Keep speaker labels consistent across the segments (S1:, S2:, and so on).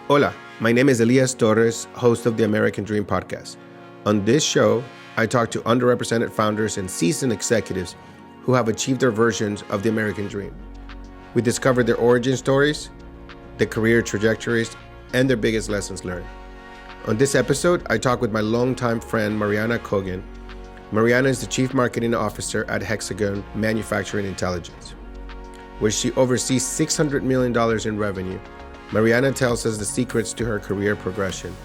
S1: Hola, my name is Elias Torres, host of the American Dream podcast. On this show, I talk to underrepresented founders and seasoned executives who have achieved their versions of the American Dream. We discover their origin stories, their career trajectories, and their biggest lessons learned. On this episode, I talk with my longtime friend, Mariana Cogan. Mariana is the Chief Marketing Officer at Hexagon Manufacturing Intelligence, where she oversees $600 million in revenue. Mariana tells us the secrets to her career progression,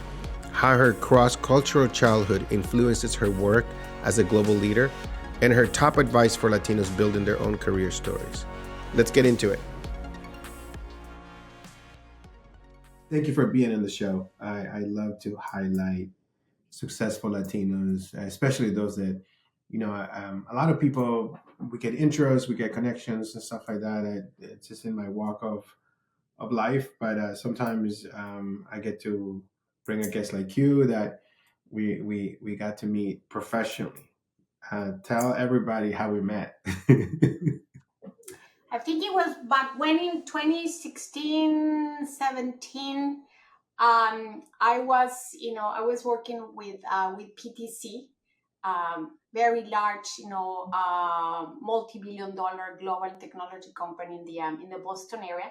S1: how her cross-cultural childhood influences her work as a global leader, and her top advice for Latinos building their own career stories. Let's get into it. Thank you for being on the show. I love to highlight successful Latinos, especially those that, a lot of people, we get intros, we get connections and stuff like that. It's just in my walk of life, but sometimes I get to bring a guest like you that we got to meet professionally. Tell everybody how we met.
S2: I think it was back when in 2016, 17. I was working with PTC, very large, multi-billion-dollar global technology company in the Boston area,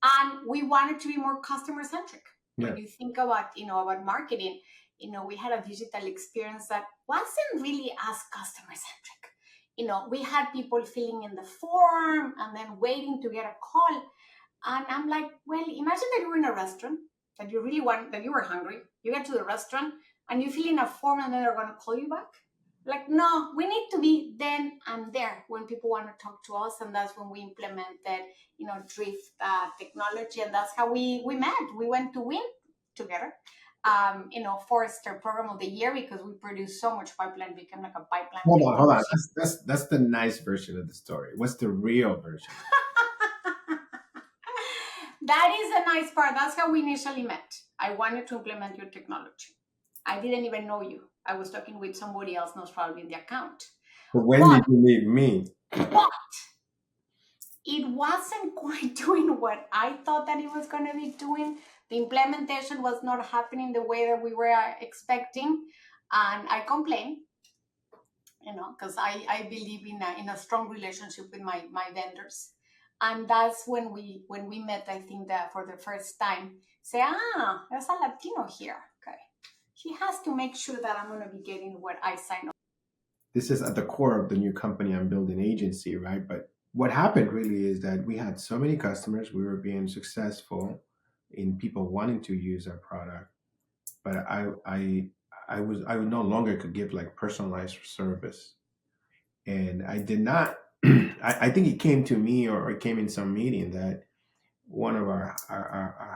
S2: and we wanted to be more customer centric.
S1: Yeah.
S2: When you think about about marketing, we had a digital experience that wasn't really as customer centric. We had people filling in the form and then waiting to get a call. And I'm like, well, imagine that you were in a restaurant that you really want, that you were hungry. You get to the restaurant and you fill in a form and then they're going to call you back. Like, no, we need to be then and there when people want to talk to us. And that's when we implemented, Drift technology. And that's how we met. We went to win together. Forrester Program of the Year because we produced so much pipeline, became like a pipeline.
S1: Hold on. That's the nice version of the story. What's the real version?
S2: That is the nice part. That's how we initially met. I wanted to implement your technology. I didn't even know you. I was talking with somebody else, most probably in the account.
S1: But when did you meet me?
S2: But it wasn't quite doing what I thought that it was going to be doing. The implementation was not happening the way that we were expecting. And I complained, because I believe in a strong relationship with my vendors. And that's when we met, I think that for the first time, say, there's a Latino here. Okay. He has to make sure that I'm going to be getting what I signed up.
S1: This is at the core of the new company I'm building, agency, right? But what happened really is that we had so many customers, we were being successful in people wanting to use our product, but I no longer could give like personalized service, and I did not. I think it came to me, or it came in some meeting, that one of our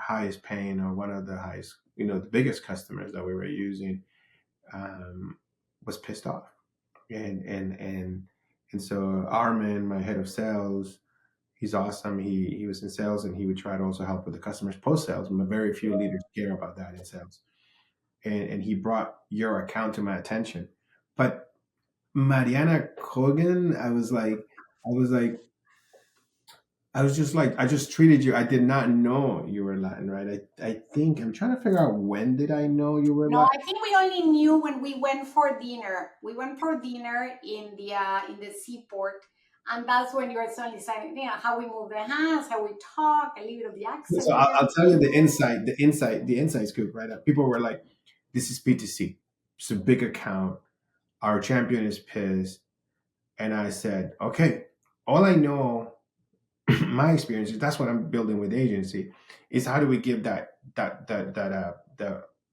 S1: highest paying, or one of the highest, the biggest customers that we were using, was pissed off, and so Armin, my head of sales, he's awesome. He was in sales, and he would try to also help with the customers post sales. But very few leaders care about that in sales, and he brought your account to my attention. But Mariana Cogan, I just treated you. I did not know you were Latin, right? I think I'm trying to figure out, when did I know you were
S2: No,
S1: Latin?
S2: I think we only knew when we went for dinner. We went for dinner in the seaport, and that's when you were suddenly saying, how we move the hands, how we talk, a little bit of the accent.
S1: So I'll tell you the inside scoop, right? People were like, "This is PTC. It's a big account. Our champion is pissed." And I said, "Okay, all I know, my experience is, that's what I'm building with agency, is how do we give the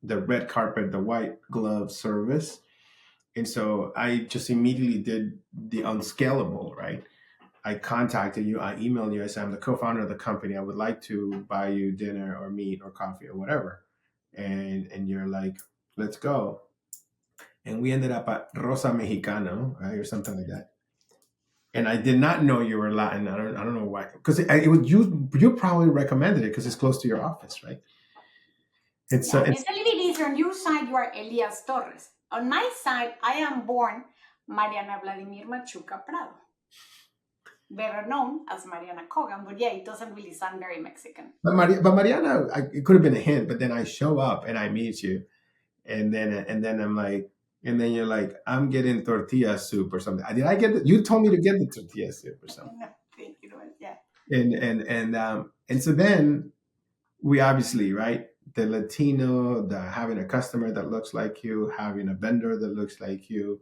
S1: red carpet, the white glove service." And so I just immediately did the unscalable, right? I contacted you, I emailed you, I said, "I'm the co-founder of the company. I would like to buy you dinner or meat or coffee or whatever." And you're like, "Let's go." And we ended up at Rosa Mexicano, right? Or something like that. And I did not know you were Latin. I don't know why. Because it was you probably recommended it because it's close to your office, right?
S2: It's a little bit easier. On your side, you are Elias Torres. On my side, I am born Mariana Vladimir Machuca Prado. better known as Mariana Cogan, but yeah, it doesn't really sound very Mexican.
S1: But Mariana, it could have been a hint. But then I show up and I meet you, and then I'm like, and then you're like, I'm getting tortilla soup or something. Did I get you told me to get the tortilla soup or something.
S2: I think it was, yeah.
S1: And so then we obviously, right, the Latino, the having a customer that looks like you, having a vendor that looks like you,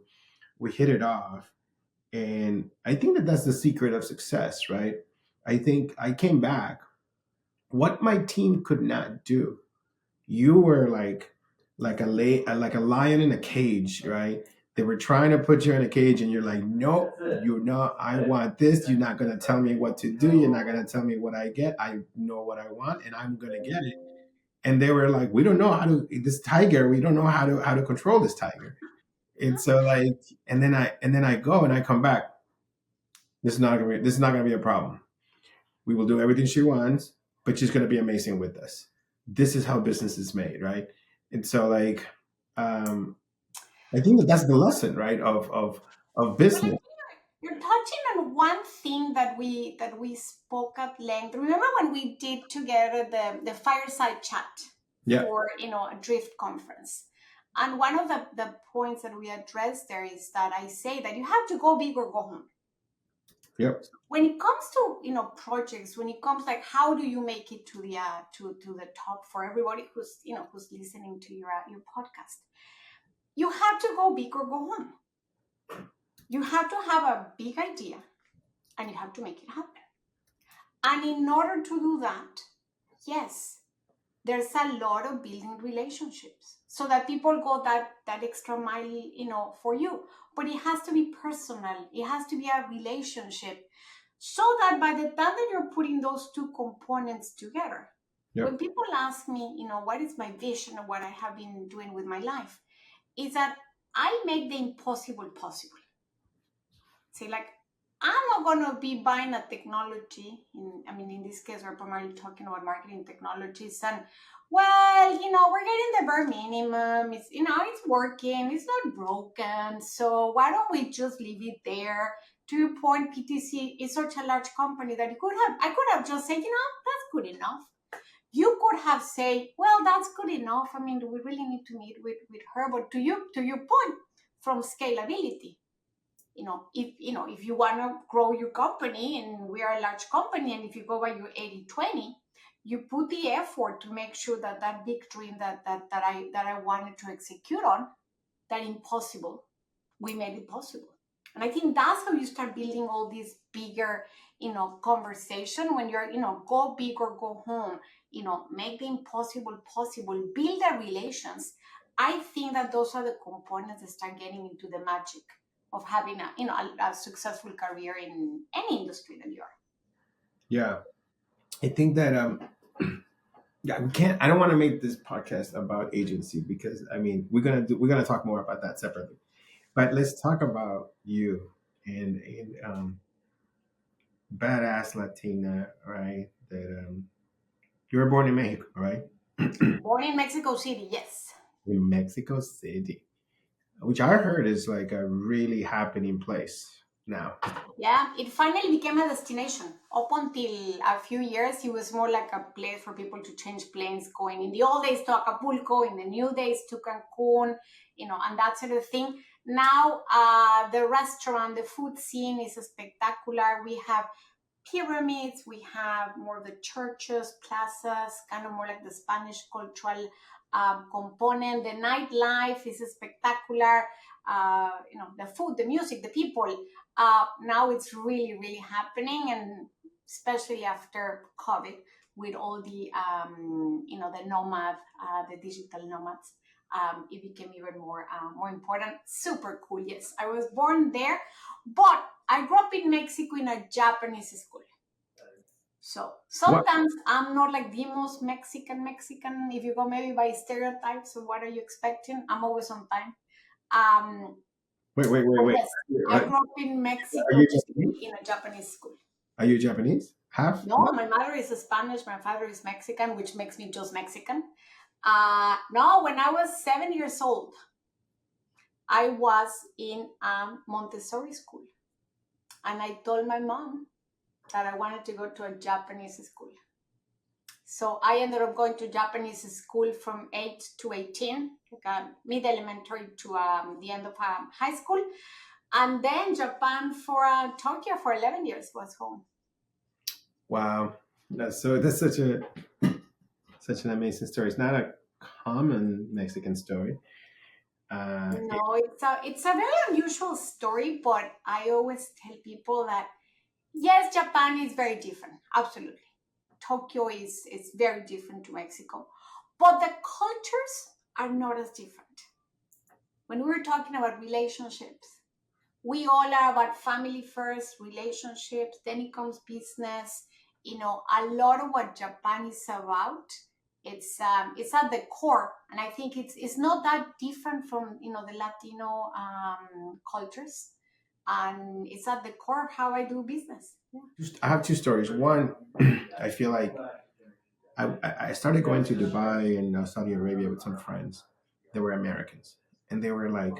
S1: we hit it off. And I think that that's the secret of success, right? I think I came back. What my team could not do, you were like a lion in a cage, right? They were trying to put you in a cage, and you're like, nope, you're not. I want this. You're not gonna tell me what to do. You're not gonna tell me what I get. I know what I want, and I'm gonna get it. And they were like, we don't know how to this tiger. We don't know how to control this tiger. And so like, and then I go and I come back. This is not gonna be a problem. We will do everything she wants, but she's gonna be amazing with us. This is how business is made, right? And so like, um, I think that that's the lesson, right, of
S2: Well, I
S1: business.
S2: think you're touching on one thing that we spoke at length. Remember when we did together the fireside chat
S1: Yeah,
S2: for a drift conference? And one of the points that we addressed there is that I say that you have to go big or go home.
S1: yep,
S2: When it comes to projects, when it comes like how do you make it to the top for everybody who's listening to your podcast, you have to go big or go home. You have to have a big idea and you have to make it happen. And in order to do that, yes, there's a lot of building relationships so that people go that extra mile for you. But it has to be personal. It has to be a relationship so that by the time that you're putting those two components together,
S1: yep,
S2: when people ask me, what is my vision of what I have been doing with my life, is that I make the impossible possible. Say, like, I'm not going to be buying a technology. In this case, we're primarily talking about marketing technologies. And, well, we're getting the bare minimum. It's working. It's not broken. So why don't we just leave it there? To your point, PTC is such a large company that I could have just said, that's good enough. You could have said, well, that's good enough. Do we really need to meet with her? But to your point, from scalability, if you want to grow your company, and we are a large company, and if you go by your 80-20, you put the effort to make sure that big dream that I wanted to execute on, that impossible, we made it possible. And I think that's how you start building all these bigger, conversation when you're, go big or go home, make the impossible possible, build the relations. I think that those are the components that start getting into the magic of having a successful career in any industry that you are.
S1: yeah. I think that yeah, we can't. I don't want to make this podcast about agency because we're gonna talk more about that separately. But let's talk about you and badass Latina, right? That you were born in Mexico, right?
S2: Born in Mexico City, yes.
S1: In Mexico City, which I heard is like a really happening place now.
S2: Yeah, it finally became a destination. Up until a few years, it was more like a place for people to change planes, going in the old days to Acapulco, in the new days to Cancun, and that sort of thing. Now, the restaurant, the food scene is spectacular. We have pyramids, we have more of the churches, plazas, kind of more like the Spanish cultural component. The nightlife is spectacular. The food, the music, the people. Now it's really, really happening, and especially after COVID, with all the the nomad, the digital nomads, it became even more important. Super cool. Yes, I was born there, but I grew up in Mexico in a Japanese school. So
S1: What?
S2: sometimes I'm not like the most Mexican. If you go maybe by stereotypes of what are you expecting, I'm always on time. Um,
S1: Wait,
S2: but
S1: wait.
S2: yes, I grew up in
S1: Are
S2: Mexico
S1: you
S2: City
S1: Japanese?
S2: in a Japanese school.
S1: Are you Japanese? Half?
S2: No,
S1: What?
S2: my mother is Spanish, my father is Mexican, which makes me just Mexican. No, when I was 7 years old, I was in a Montessori school. And I told my mom that I wanted to go to a Japanese school. So I ended up going to Japanese school from 8 to 18, like mid elementary to the end of high school. And then Japan for Tokyo for 11 years was home.
S1: Wow, that's such an amazing story. It's not a common Mexican story.
S2: No, it's a very unusual story, but I always tell people that yes, Japan is very different. Absolutely. Tokyo is very different to Mexico. But the cultures are not as different. When we're talking about relationships, we all are about family first, relationships, then it comes business. A lot of what Japan is about, it's at the core, and I think it's not that different from the Latino cultures, and it's at the core of how I do business. Yeah.
S1: I have two stories. One, I feel like I started going to Dubai and Saudi Arabia with some friends. They were Americans, and they were like,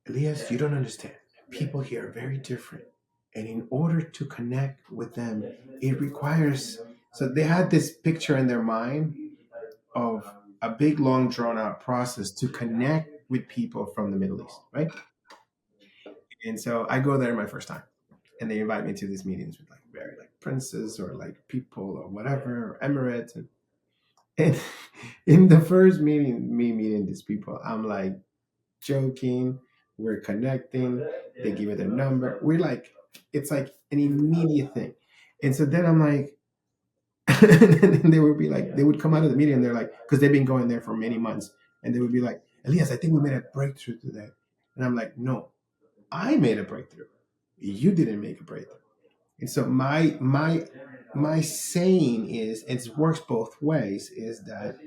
S1: Elias, you don't understand. People here are very different. And in order to connect with them, it requires. So they had this picture in their mind of a big, long, drawn out process to connect with people from the Middle East, right? And so I go there my first time, and they invite me to these meetings with like very like princes or like people or whatever, or Emirates. And in the first meeting, me meeting these people, I'm like joking, we're connecting, they give me their number. We're like, it's like an immediate thing. And so then I'm like, and then they would be like, they would come out of the meeting and they're like, because they've been going there for many months, and they would be like, Elias, I think we made a breakthrough today. And I'm like, no, I made a breakthrough. You didn't make a breakthrough. And so my saying is, it works both ways, is that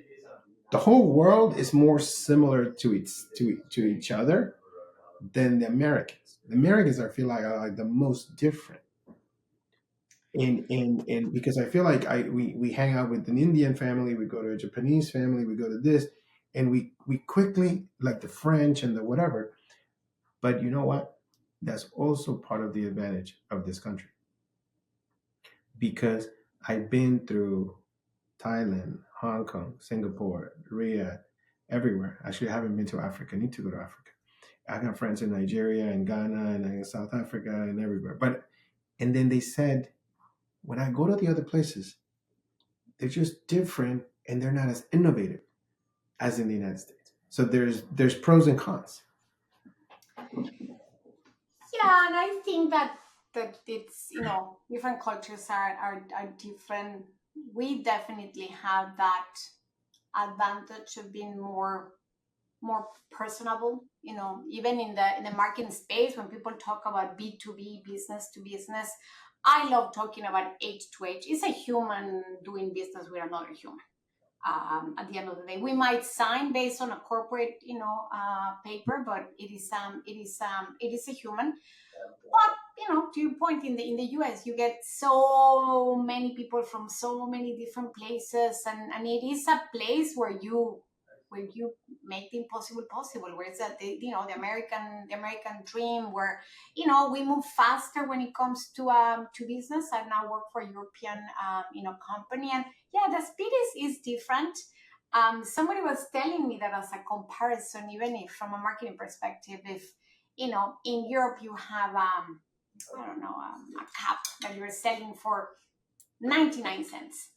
S1: the whole world is more similar to each other than the Americans. The Americans I feel like are like the most different. And because I feel like we hang out with an Indian family, we go to a Japanese family, we go to this, and we quickly, like the French and the whatever. But you know what? That's also part of the advantage of this country, because I've been through Thailand, Hong Kong, Singapore, Riyadh, everywhere. Actually, I haven't been to Africa. I need to go to Africa. I got friends in Nigeria and Ghana and in South Africa and everywhere. And then they said, when I go to the other places, they're just different and they're not as innovative as in the United States. So there's pros and cons.
S2: Yeah, and I think that it's different cultures are different. We definitely have that advantage of being more personable. Even in the marketing space, when people talk about B2B, business to business, I love talking about H to H. It's a human doing business with another human. At the end of the day, we might sign based on a corporate paper, but it is a human. But to your point, in the US, you get so many people from so many different places, and it is a place where you make the impossible possible. Where it's the American dream, where we move faster when it comes to business. I now work for a European company, and yeah, the speed is different. Somebody was telling me that as a comparison, even if from a marketing perspective, if in Europe you have I don't know, a cup that you're selling for 99 cents.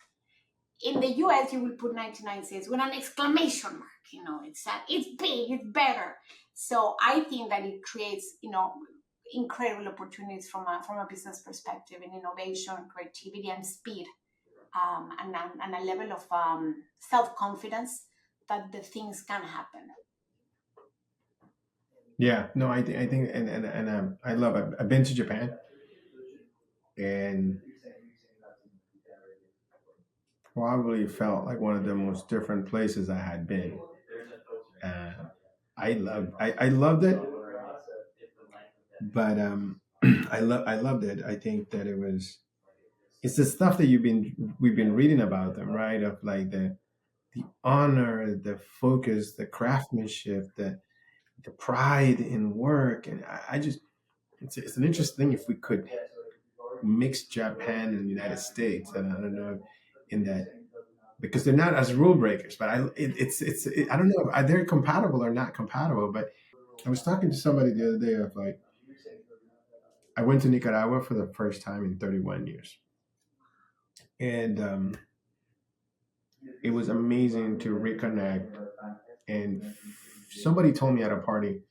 S2: In the US, you will put 99 cents with an exclamation mark. It's big, it's better. So I think that it creates incredible opportunities from a business perspective in innovation, creativity, and speed, and a level of self confidence that the things can happen.
S1: Yeah, no, I think, and I love. I've been to Japan, and probably felt like one of the most different places I had been. Uh, I loved it, but I loved it. I think that it's the stuff that we've been reading about them, right? Of like the honor, the focus, the craftsmanship, the pride in work, and I just it's an interesting thing if we could mix Japan and the United States, and I don't know in that because they're not as rule breakers, but I don't know if they're compatible or not compatible. But I was talking to somebody the other day of like I went to Nicaragua for the first time in 31 years, and it was amazing to reconnect. And somebody told me at a party,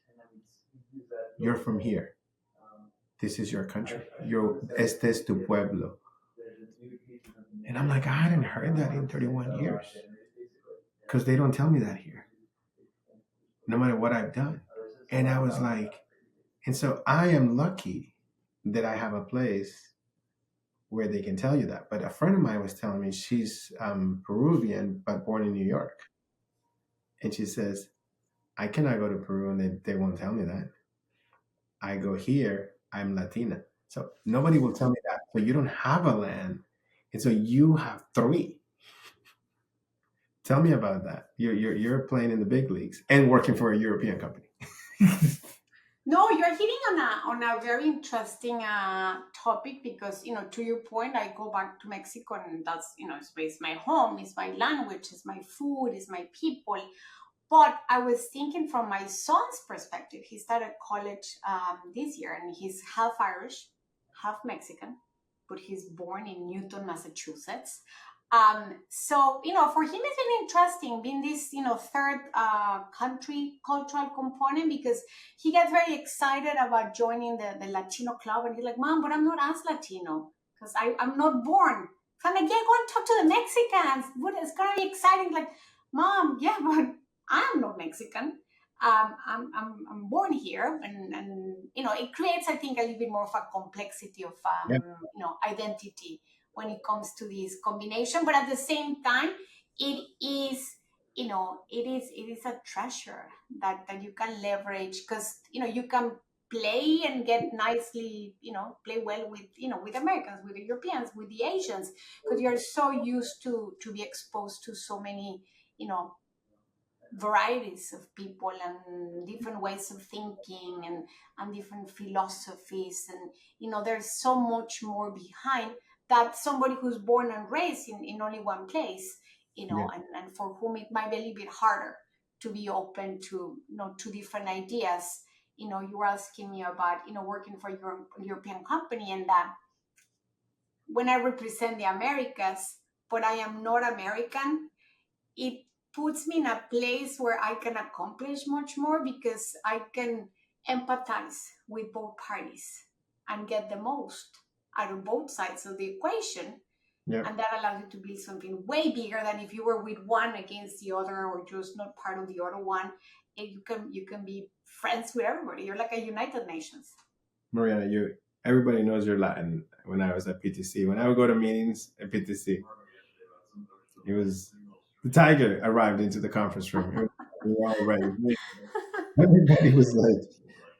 S1: "You're from here. This is your country. Este es tu pueblo." And I'm like, I hadn't heard that in 31 years because they don't tell me that here, no matter what I've done. And I was like, and so I am lucky that I have a place where they can tell you that. But a friend of mine was telling me she's Peruvian, but born in New York. And she says, I cannot go to Peru and they won't tell me that. I go here, I'm Latina. So nobody will tell me that. So you don't have a land. And so you have three. Tell me about that. You're playing in the big leagues and working for a European company.
S2: No, you're hitting on a very interesting topic because, to your point, I go back to Mexico and that's, it's my home, it's my language, it's my food, it's my people. But I was thinking from my son's perspective. He started college this year and he's half Irish, half Mexican, but he's born in Newton, Massachusetts. So, for him, it's been interesting being this, third country cultural component because he gets very excited about joining the Latino club. And he's like, Mom, but I'm not as Latino because I'm not born. So I'm like, yeah, go and talk to the Mexicans. It's going to be exciting. Like, Mom, yeah, but I'm not Mexican. I'm born here, and it creates, I think, a little bit more of a complexity of
S1: Yeah.
S2: identity when it comes to this combination. But at the same time, it is it is a treasure that you can leverage because you can play and get nicely play well with with Americans, with the Europeans, with the Asians, because you're so used to be exposed to so many varieties of people and different ways of thinking and different philosophies, and there's so much more behind that somebody who's born and raised in only one place,
S1: Yeah.
S2: and for whom it might be a little bit harder to be open to to different ideas. You were asking me about working for your European company, and that when I represent the Americas but I am not American, it puts me in a place where I can accomplish much more because I can empathize with both parties and get the most out of both sides of the equation.
S1: Yeah.
S2: And that allows you to build something way bigger than if you were with one against the other or just not part of the other one. And you can be friends with everybody. You're like a United Nations.
S1: Mariana, everybody knows you're Latin. When I was at PTC, when I would go to meetings at PTC, it was the tiger arrived into the conference room. We were all ready. Everybody was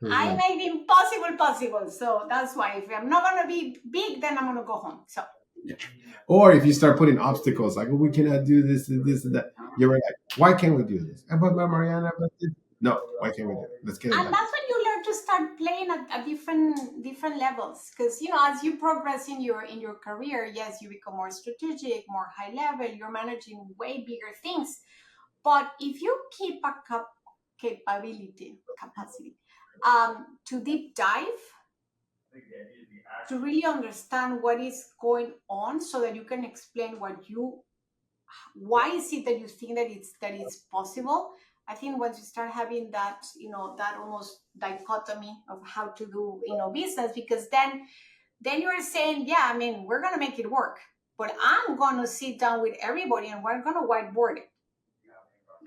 S2: I
S1: like,
S2: made the impossible possible. So that's why if I'm not going to be big, then I'm going to go home. So.
S1: yeah. Or if you start putting obstacles like, oh, we cannot do this and this and that, you're like, why can't we do this? But Mariana, but this. No, why can't we do it? Let's get it
S2: And
S1: done.
S2: that's when you learn to start playing at different levels, because as you progress in your career, yes, you become more strategic, more high level, you're managing way bigger things. But if you keep a capacity to deep dive, to really understand what is going on so that you can explain why is it that you think that it's possible. I think once you start having that that almost dichotomy of how to do business, because then you're saying, yeah, I mean, we're going to make it work, but I'm going to sit down with everybody and we're going to whiteboard it,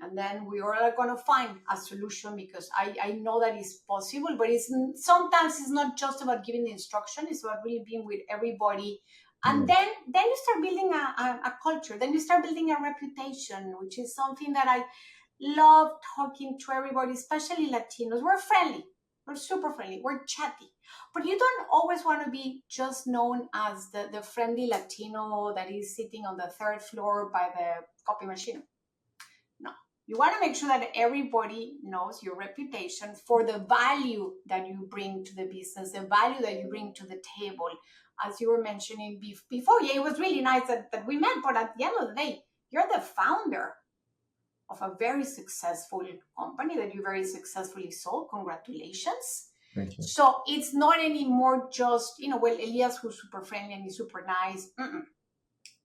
S2: and then we are going to find a solution, because I know that it's possible. But sometimes it's not just about giving the instruction, it's about really being with everybody. And then you start building a culture, then you start building a reputation, which is something that I love talking to everybody, especially Latinos. We're friendly, we're super friendly, we're chatty, but you don't always want to be just known as the friendly Latino that is sitting on the third floor by the copy machine. No, You want to make sure that everybody knows your reputation for the value that you bring to the business, the value that you bring to the table. As you were mentioning before, yeah, it was really nice that we met, but at the end of the day, you're the founder of a very successful company that you very successfully sold. Congratulations.
S1: Thank you.
S2: So it's not anymore just, well, Elias, who's super friendly and he's super nice.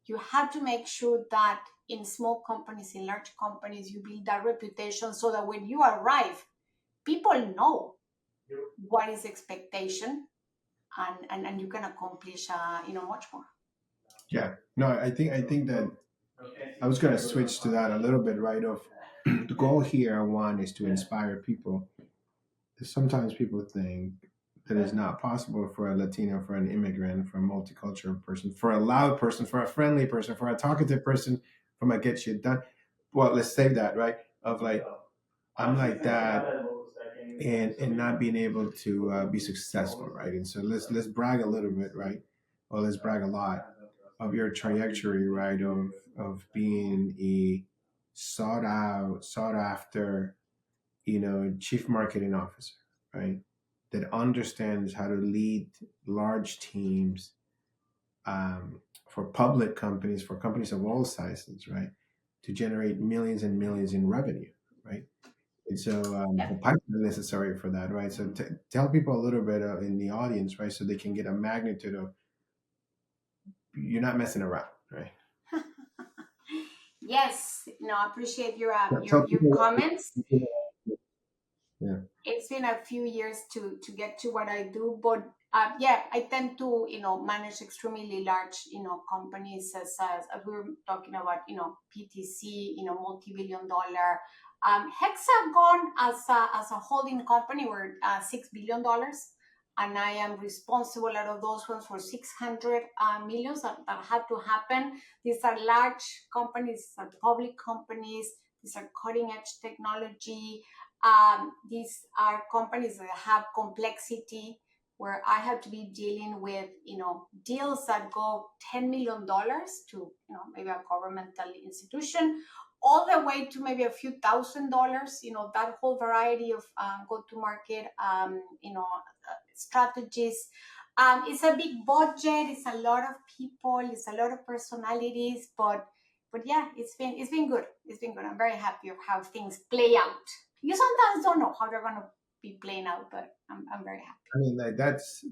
S2: You have to make sure that in small companies, in large companies, you build that reputation so that when you arrive, people know what is expectation, and you can accomplish much more.
S1: Yeah. No, I think that I was going to switch to that a little bit, right? Of the goal here, one, is to inspire people. Sometimes people think that it's not possible for a Latino, for an immigrant, for a multicultural person, for a loud person, for a friendly person, for a talkative person, from a get shit done. Well, let's save that, right? Of like, I'm like that, and not being able to be successful, right? And so let's brag a little bit, right? Or let's brag a lot of your trajectory, right? Of being a sought after, chief marketing officer, right? That understands how to lead large teams, for public companies, for companies of all sizes, right? To generate millions and millions in revenue, right? And so the pipeline necessary for that, right? So tell people a little bit in the audience, right? So they can get a magnitude of, you're not messing around, right?
S2: Yes, I appreciate your
S1: Tell
S2: your
S1: people.
S2: comments.
S1: Yeah.
S2: It's been a few years to get to what I do, but yeah, I tend to manage extremely large companies, as we were talking about, PTC, multi-billion-dollar. Hexagon as a holding company, we're $6 billion, and I am responsible out of those ones for 600 millions that had to happen. These are large companies, these are public companies, these are cutting edge technology. These are companies that have complexity, where I have to be dealing with, deals that go $10 million to, maybe a governmental institution, all the way to maybe a few $1,000s, that whole variety of go-to-market, strategies. It's a big budget. It's a lot of people. It's a lot of personalities, but yeah, it's been good. It's been good. I'm very happy of how things play out. You sometimes don't know how they're going to be playing out, but I'm very happy.
S1: I mean, like that's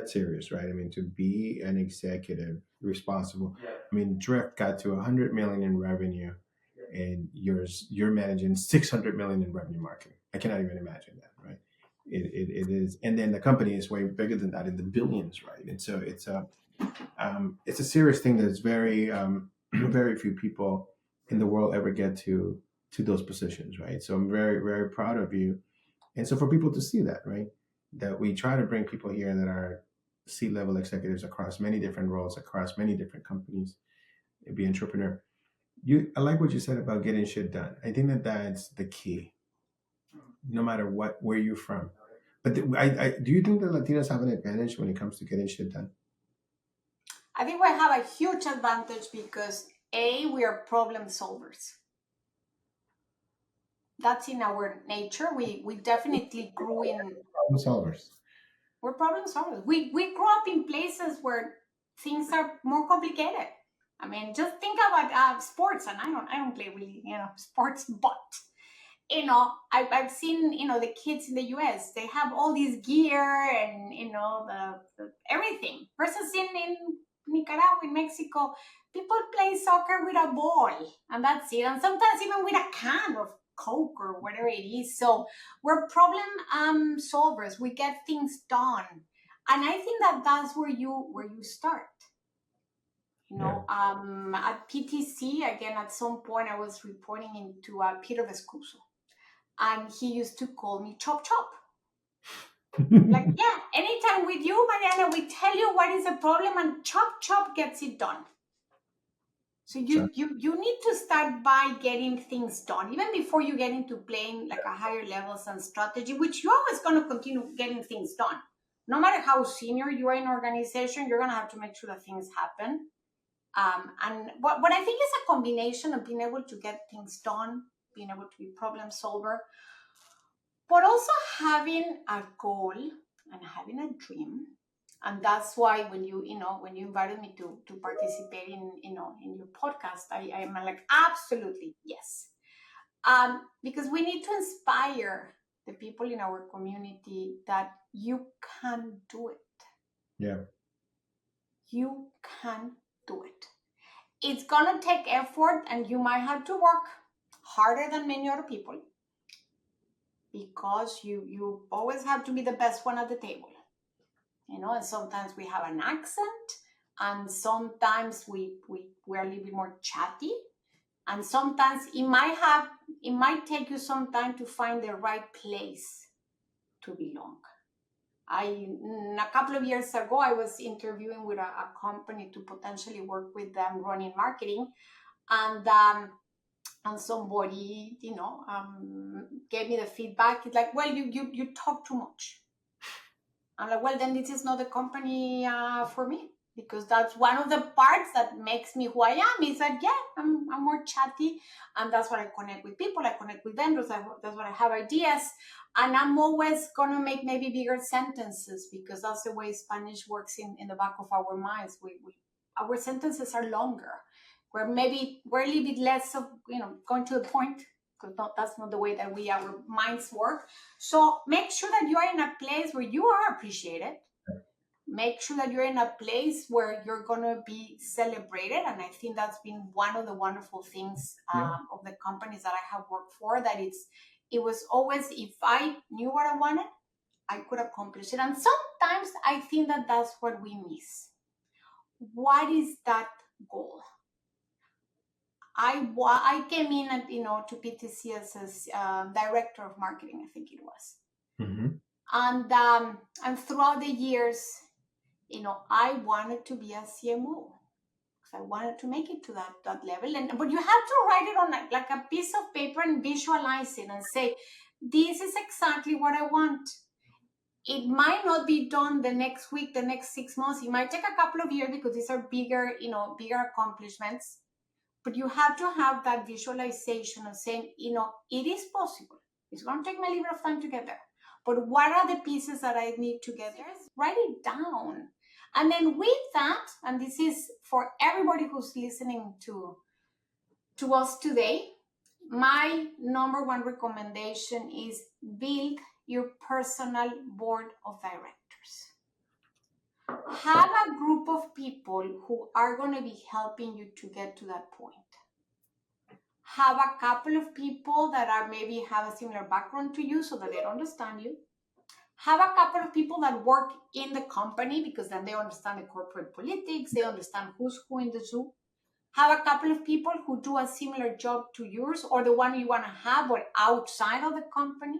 S1: serious, right? I mean, to be an executive responsible. I mean, Drift got to 100 million in revenue, and you're managing 600 million in revenue marketing. I cannot even imagine that, right? It is, and then the company is way bigger than that, in the billions, right? And so it's a serious thing that's very very few people in the world ever get to those positions, right? So I'm very, very proud of you. And so for people to see that, right, that we try to bring people here that are C-level executives across many different roles, across many different companies, be entrepreneur. I like what you said about getting shit done. I think that that's the key, no matter where you're from. But do you think that Latinos have an advantage when it comes to getting shit done?
S2: I think we have a huge advantage because we are problem solvers. That's in our nature. We definitely grew in
S1: Problem solvers.
S2: We're problem solvers. We grew up in places where things are more complicated. I mean, just think about sports, and I don't play really sports, but I've seen the kids in the US, they have all this gear and the everything, versus in Nicaragua, in Mexico, people play soccer with a ball and that's it, and sometimes even with a can of Coke or whatever it is. So we're problem solvers. We get things done, and I think that that's where you start. At PTC, again, at some point I was reporting into Peter Vescuso, and he used to call me Chop Chop. Like, yeah, anytime with you, Mariana, we tell you what is the problem, and Chop Chop gets it done. So you need to start by getting things done, even before you get into playing like a higher levels and strategy, which you're always going to continue getting things done. No matter how senior you are in an organization, you're going to have to make sure that things happen. And what I think is a combination of being able to get things done, being able to be problem solver, but also having a goal and having a dream. And that's why when you invited me to participate in your podcast, I'm like, absolutely yes. Because we need to inspire the people in our community that you can do it.
S1: Yeah.
S2: You can do it. It's gonna take effort, and you might have to work harder than many other people, because you always have to be the best one at the table. And sometimes we have an accent, and sometimes we're a little bit more chatty, and sometimes it might take you some time to find the right place to belong. A couple of years ago, I was interviewing with a company to potentially work with them running marketing, and somebody gave me the feedback. It's like, well, you talk too much. I'm like, well, then this is not the company for me, because that's one of the parts that makes me who I am. Is that, yeah, I'm more chatty, and that's what I connect with people. I connect with vendors. That's what I have ideas, and I'm always gonna make maybe bigger sentences, because that's the way Spanish works in the back of our minds. Our sentences are longer. We're a little bit less of going to the point, because that's not the way that our minds work. So make sure that you are in a place where you are appreciated. Make sure that you're in a place where you're going to be celebrated. And I think that's been one of the wonderful things of the companies that I have worked for, that it was always, if I knew what I wanted, I could accomplish it. And sometimes I think that that's what we miss. What is that goal? I came in and to PTC as director of marketing, I think it was. Mm-hmm. And throughout the years, I wanted to be a CMO, because I wanted to make it to that level. But you have to write it on like a piece of paper and visualize it and say, this is exactly what I want. It might not be done the next week, the next 6 months. It might take a couple of years, because these are bigger accomplishments. But you have to have that visualization of saying, it is possible. It's going to take me a little bit of time to get there. But what are the pieces that I need to get there? Write it down. And then with that, and this is for everybody who's listening to us today, my number one recommendation is build your personal board of directors. Have a group of people who are going to be helping you to get to that point. Have a couple of people that maybe have a similar background to you, so that they understand you. Have a couple of people that work in the company, because then they understand the corporate politics, they understand who's who in the zoo. Have a couple of people who do a similar job to yours, or the one you want to have, but outside of the company.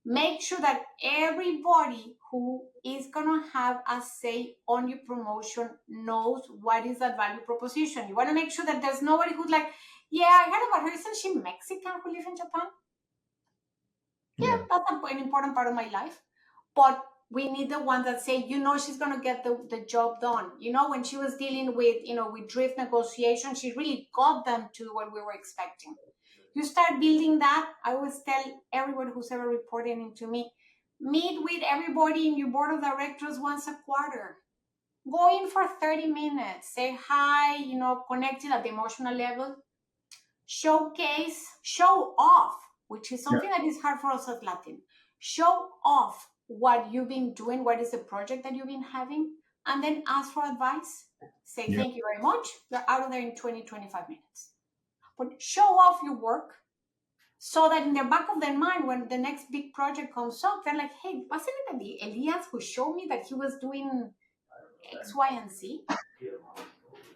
S2: Make sure that everybody who is going to have a say on your promotion knows what is that value proposition. You want to make sure that there's nobody who's like, yeah, I heard about her. Isn't she Mexican who lives in Japan? Yeah, that's an important part of my life. But we need the ones that say, she's going to get the job done. When she was dealing with, with drift negotiation, she really got them to what we were expecting. You start building that. I always tell everyone who's ever reporting into me, meet with everybody in your board of directors once a quarter. Go in for 30 minutes. Say hi, connect it at the emotional level. Showcase, show off, which is something that is hard for us as Latin. Show off what you've been doing, what is the project that you've been having, and then ask for advice. Say, thank you very much. You're out of there in 20, 25 minutes. But show off your work, so that in the back of their mind, when the next big project comes up, they're like, hey, wasn't it the Elias who showed me that he was doing X, Y, and Z?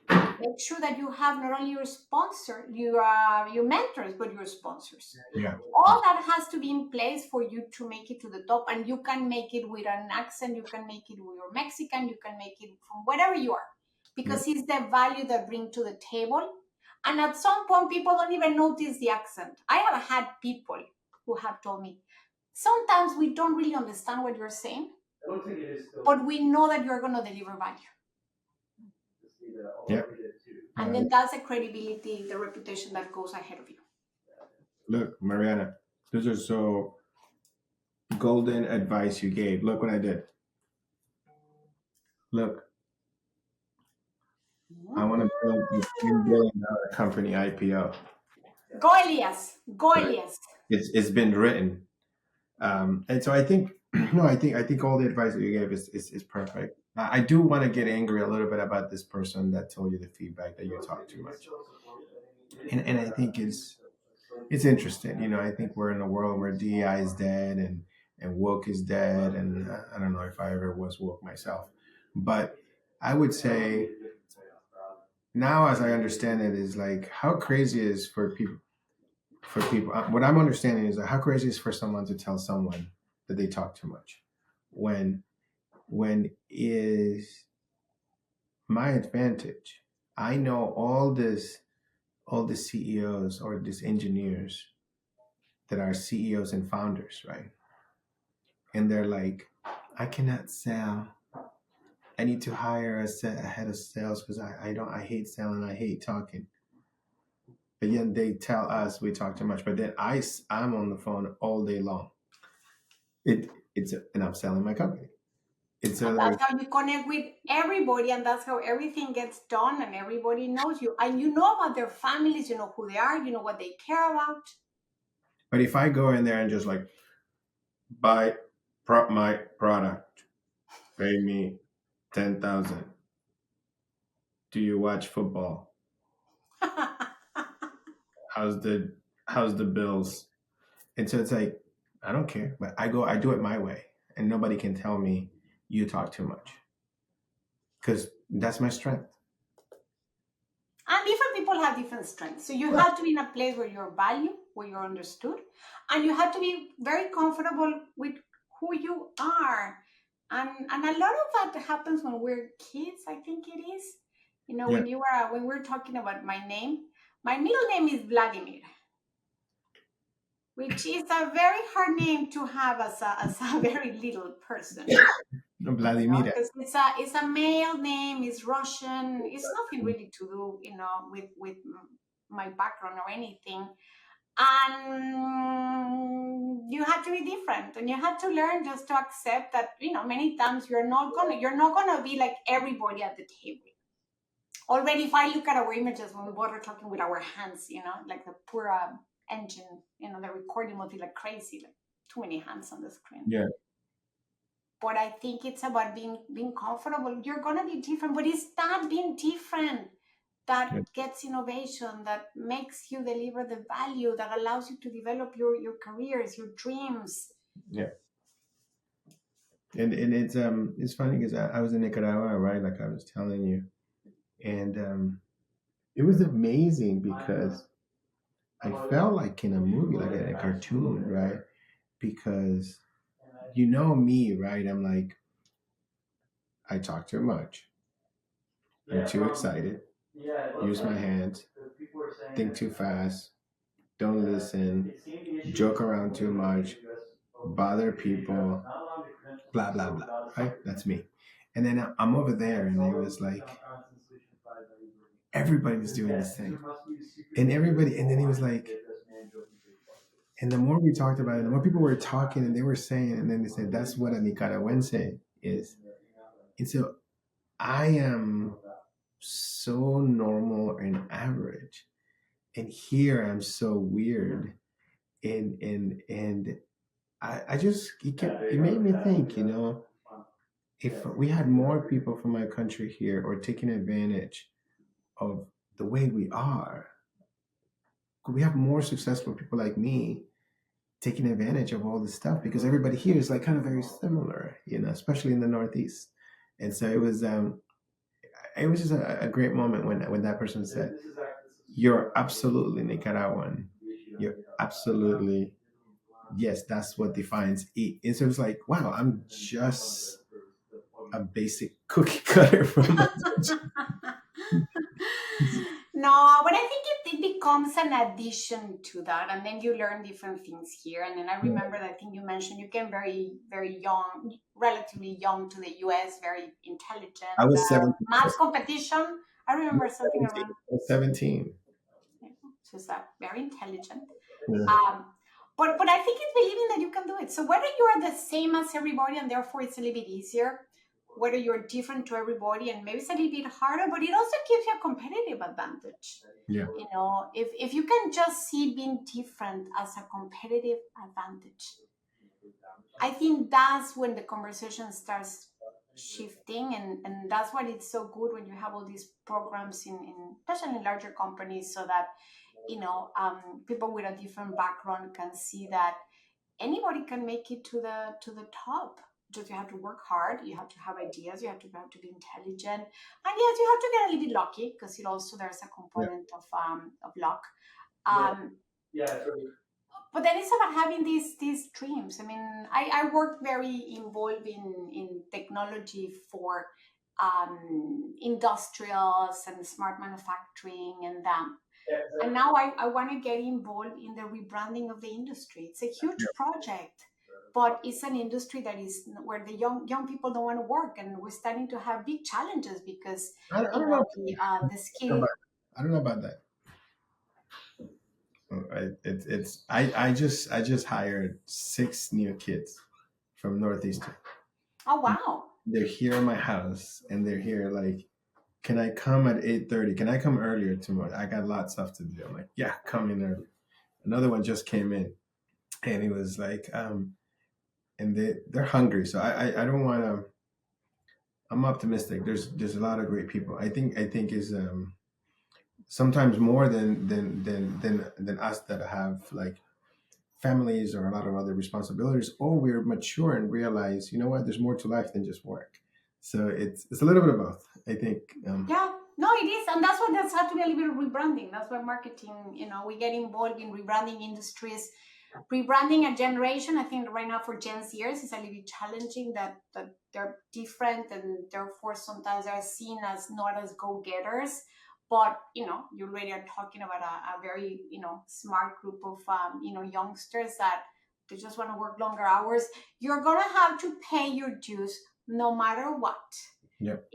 S2: Make sure that you have not only your sponsor, your mentors, but your sponsors. Yeah. All that has to be in place for you to make it to the top. And you can make it with an accent, you can make it with your Mexican, you can make it from whatever you are, because it's the value that bring to the table. And at some point, people don't even notice the accent. I have had people who have told me, sometimes we don't really understand what you're saying, but we know that you're going to deliver value.
S1: Yeah.
S2: And then that's the credibility, the reputation that goes ahead of you.
S1: Look, Mariana, this is so golden advice you gave. Look what I did. Look, I want to build a $10 billion company IPO.
S2: Go Elias. Go
S1: Right.
S2: Elias.
S1: It's been written. And so I think, no, I think all the advice that you gave is perfect. I do want to get angry a little bit about this person that told you the feedback that you talk too much. And I think it's interesting. You know, I think we're in a world where DEI is dead and woke is dead. And I don't know if I ever was woke myself. But I would say now, as I understand it, is like how crazy it is for people. What I'm understanding is that how crazy it is for someone to tell someone that they talk too much, when is my advantage. I know all the CEOs or these engineers that are CEOs and founders, right? And they're like, I cannot sell. I need to hire a head of sales because I hate selling. I hate talking. But yet they tell us we talk too much. But then I'm on the phone all day long. And I'm selling my company. It's
S2: and that's how you connect with everybody, and that's how everything gets done, and everybody knows you, and you know about their families, you know who they are, you know what they care about.
S1: But if I go in there and just like buy my product, pay me 10,000. Do you watch football? How's the Bills? And so it's like, I don't care, but I do it my way, and nobody can tell me you talk too much, because that's my strength.
S2: And different people have different strengths. So you have to be in a place where you're valued, where you're understood, and you have to be very comfortable with who you are. And a lot of that happens when we're kids, I think it is. You know,
S1: Yeah.
S2: when we're talking about my name, my middle name is Vladimir, which is a very hard name to have as a very little person.
S1: Vladimir.
S2: Because it's a male name, it's Russian, it's nothing really to do, you know, with my background or anything. And you have to be different, and you have to learn just to accept that, you know, many times you're not gonna be like everybody at the table. Already, if I look at our images when we both are talking with our hands, you know, like the poor engine, you know, the recording will be like crazy, like too many hands on the screen.
S1: Yeah.
S2: But I think it's about being comfortable. You're gonna be different, but it's that being different that gets innovation, that makes you deliver the value, that allows you to develop your careers, your dreams.
S1: Yeah. And it's funny because I was in Nicaragua, right? Like I was telling you, and it was amazing because I felt like in a movie, like in a cartoon, right? Because you know me, right? I'm like, I talk too much. I'm too excited. Use my hands. Think too fast. Don't listen. Joke around too much. Bother people. Blah blah blah. Right? That's me. And then I'm over there, and it was like everybody was doing the same, and then it was like, and the more we talked about it, the more people were talking, and they were saying, and then they said that's what a Nicaragüense is. And so I am so normal and average, and here I'm so weird, and I just it made me think, you know, if we had more people from my country here or taking advantage of the way we are, could we have more successful people like me taking advantage of all this stuff, because everybody here is like kind of very similar, you know, especially in the Northeast. And so it was just a great moment when that person said, you're absolutely Nicaraguan. You're absolutely, yes, that's what defines it. And so it was like, wow, I'm just a basic cookie cutter from
S2: No, but I think it becomes an addition to that, and then you learn different things here. And then I remember that thing you mentioned, you came very, very young, relatively young to the US, very intelligent.
S1: I was 7.
S2: Math competition, I remember something around
S1: 17.
S2: she's very intelligent.
S1: Yeah.
S2: But I think it's believing that you can do it. So whether you're the same as everybody and therefore it's a little bit easier, whether you're different to everybody and maybe it's a little bit harder, but it also gives you a competitive advantage.
S1: Yeah.
S2: If you can just see being different as a competitive advantage, I think that's when the conversation starts shifting, and that's why it's so good when you have all these programs especially in larger companies, so that people with a different background can see that anybody can make it to the top. Just you have to work hard, you have to have ideas, you have to be intelligent, and yes, you have to get a little bit lucky, because there's a component of luck. But then it's about having these dreams. I mean, I work very involved in technology for industrials and smart manufacturing and them. And now I want to get involved in the rebranding of the industry. It's a huge project, but it's an industry that is where the young people don't want to work, and we're starting to have big challenges because
S1: I don't know.
S2: the skill.
S1: I don't know about that. I just hired 6 new kids from Northeastern.
S2: Oh wow!
S1: They're here in my house, and they're here like, can I come at 8:30? Can I come earlier tomorrow? I got a lot of stuff to do. I'm like, yeah, come in early. Another one just came in, and he was like, and they're hungry, so I don't want to. I'm optimistic. There's a lot of great people. I think is sometimes more than us that have like families or a lot of other responsibilities, or we're mature and realize, you know what, there's more to life than just work. So it's a little bit of both, I think.
S2: Yeah, no, it is, and that's had to be a little bit of rebranding. That's why marketing, we get involved in rebranding industries, rebranding a generation. I think right now for Gen Zers it's a little bit challenging that they're different, and therefore sometimes they're seen as not as go-getters. But you already are talking about a very smart group of youngsters that they just want to work longer hours. You're gonna have to pay your dues no matter what.
S1: Yep.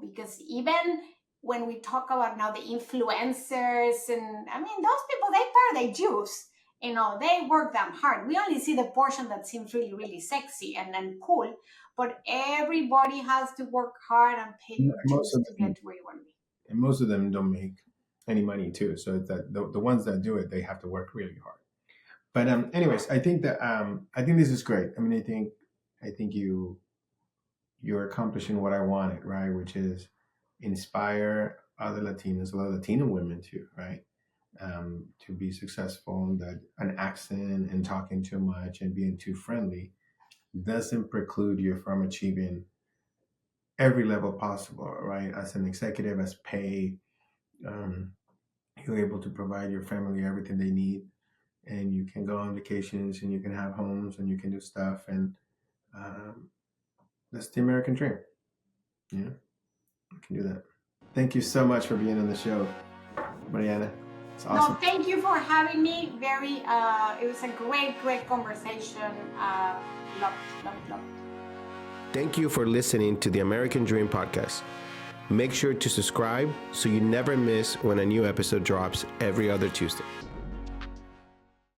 S2: Because even when we talk about now the influencers, and I mean those people, they pay their dues. They work damn hard. We only see the portion that seems really, really sexy and cool, but everybody has to work hard and pay your dues to get to where you want to be.
S1: And most of them don't make any money too. So that the ones that do it, they have to work really hard. But anyways, I think that I think this is great. I mean, I think you're accomplishing what I wanted, right? Which is inspire other Latinos, a lot of Latino women too, right? To be successful. That an accent and talking too much and being too friendly doesn't preclude you from achieving every level possible, right? As an executive, as pay, you're able to provide your family everything they need, and you can go on vacations, and you can have homes, and you can do stuff, and that's the American dream. Yeah, you can do that. Thank you so much for being on the show, Mariana. It's awesome.
S2: No, thank you for having me. It was a great conversation. Loved.
S1: Thank you for listening to the American Dream podcast. Make sure to subscribe so you never miss when a new episode drops every other Tuesday.